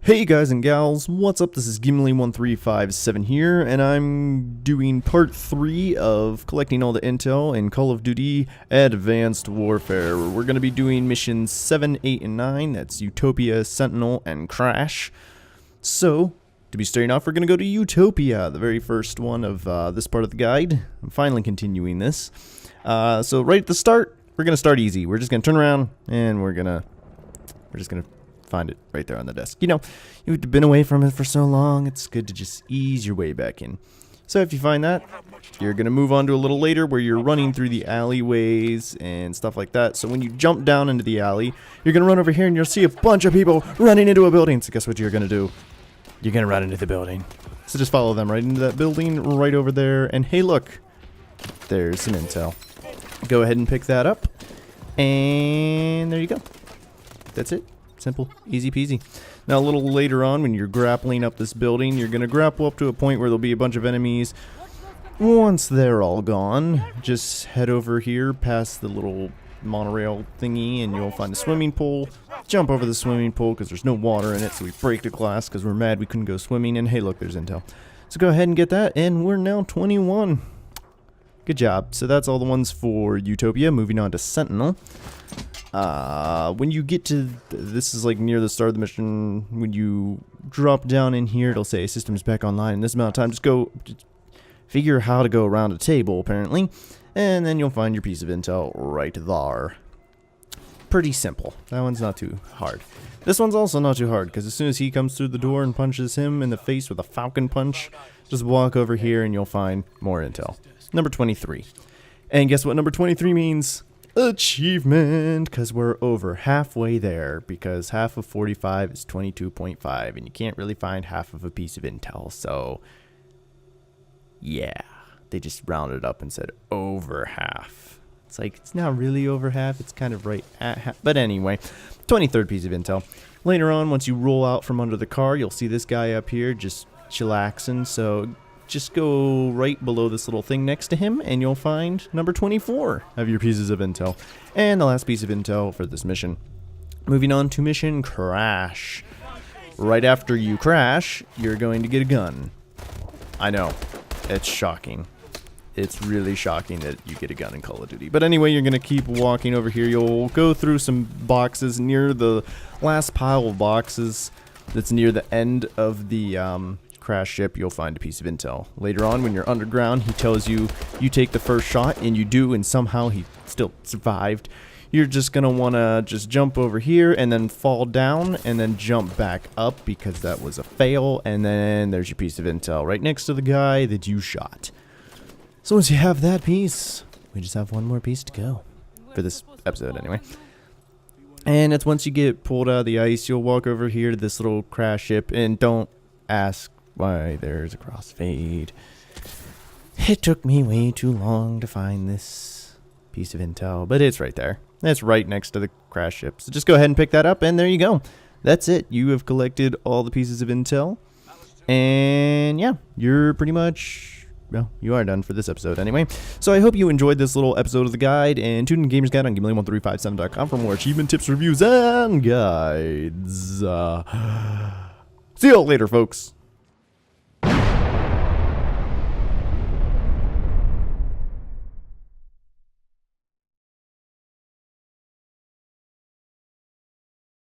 Hey guys and gals, what's up? This is Gimli1357 here, and I'm doing part 3 of collecting all the intel in Call of Duty Advanced Warfare. We're going to be doing missions 7, 8, and 9, that's Utopia, Sentinel, and Crash. So, to be starting off, we're going to go to Utopia, the very first one of this part of the guide. I'm finally continuing this. So right at the start, we're going to start easy. We're just going to turn around, and we're just going to find it right there on the desk. You know, you've been away from it for so long, it's good to just ease your way back in. So if you find that, you're going to move on to a little later where you're running through the alleyways and stuff like that. So when you jump down into the alley, you're going to run over here and you'll see a bunch of people running into a building. So guess what you're going to do? You're going to run into the building. So just follow them right into that building right over there. And hey, look, there's some intel. Go ahead and pick that up. And there you go. That's it. Simple, easy peasy. Now a little later on when you're grappling up this building, you're going to grapple up to a point where there'll be a bunch of enemies. Once they're all gone, just head over here past the little monorail thingy and you'll find a swimming pool. Jump over the swimming pool because there's no water in it, so we break the glass because we're mad we couldn't go swimming. And hey, look, there's intel. So go ahead and get that, and we're now 21. Good job. So that's all the ones for Utopia. Moving on to Sentinel. When you get to, this is like near the start of the mission, when you drop down in here, it'll say systems back online in this amount of time. Just figure how to go around a table, apparently, and then you'll find your piece of intel right there. Pretty simple. That one's not too hard. This one's also not too hard, because as soon as he comes through the door and punches him in the face with a falcon punch, just walk over here and you'll find more intel. Number 23. And guess what number 23 means? Achievement, because we're over halfway there, because half of 45 is 22.5 and you can't really find half of a piece of intel, so yeah, they just rounded up and said over half. It's like, it's not really over half, it's kind of right at half, but anyway, 23rd piece of intel. Later on, once you roll out from under the car, you'll see this guy up here just chillaxing, so just go right below this little thing next to him and you'll find number 24 of your pieces of intel. And the last piece of intel for this mission. Moving on to mission Crash. Right after you crash, you're going to get a gun. I know, it's shocking. It's really shocking that you get a gun in Call of Duty. But anyway, you're going to keep walking over here. You'll go through some boxes near the last pile of boxes that's near the end of the crash ship. You'll find a piece of intel. Later on, when you're underground, he tells you you take the first shot, and you do, and somehow he still survived. You're just gonna want to just jump over here and then fall down and then jump back up because that was a fail, and then there's your piece of intel right next to the guy that you shot. So once you have that piece, we just have one more piece to go for this episode anyway. And it's once you get pulled out of the ice, you'll walk over here to this little crash ship, and don't ask why there's a crossfade. It took me way too long to find this piece of intel, but it's right there. It's right next to the crash ship. So just go ahead and pick that up, and there you go. That's it. You have collected all the pieces of intel. And yeah, you're pretty much, well, you are done for this episode anyway. So I hope you enjoyed this little episode of the guide, and tune in Gamers Guide on Gimli1357.com for more achievement tips, reviews, and guides. See you all later, folks.